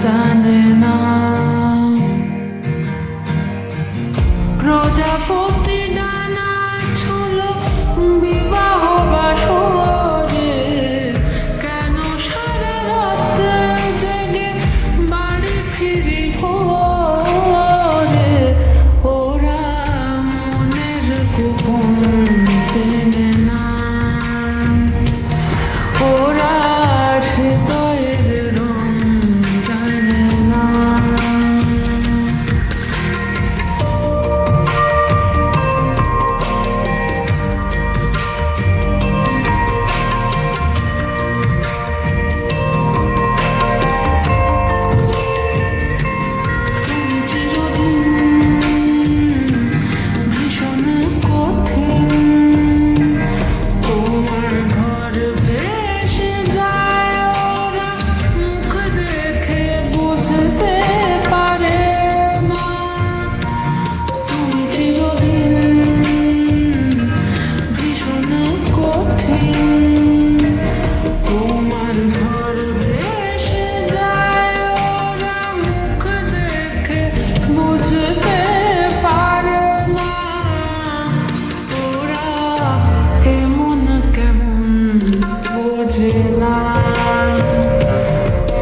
জানে না। প্রজাপতি ডানা ছিল বিবাহ বাসরে, কেন সারা রাত জেগে বাড়ি ফিরি ভোরে। ওরা মনের গোপন চেনে না, ওরা হৃদয়ের রং জানে না।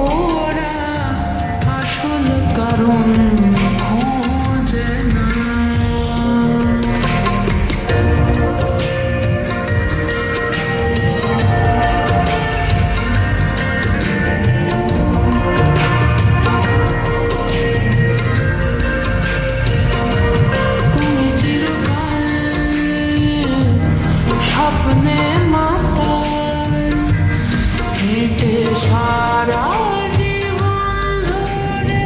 ওরা আসল কারণ খোঁজে না। তুমি চিরকাল স্বপ্নে সারা জীবন ধরে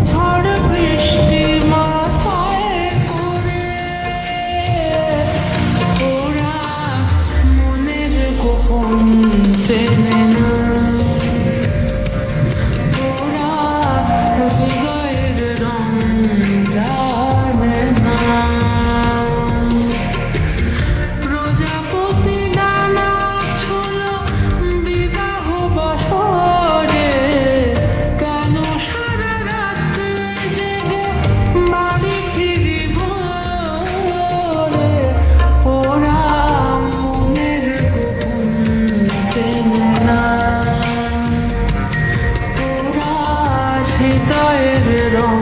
ঝড় বৃষ্টি মাথায় করে। ওরা মনের গোপন চেনে না, ওরা হৃদয়ের রং জানে না। প্রজাপতি ডানা ছিল বিবাহ বাসরে, কেন সারা রাত জেগে বাড়ি ফিরি ভোরে। ওরা মনের গোপন চেনে না, ওরা হৃদয়ের রং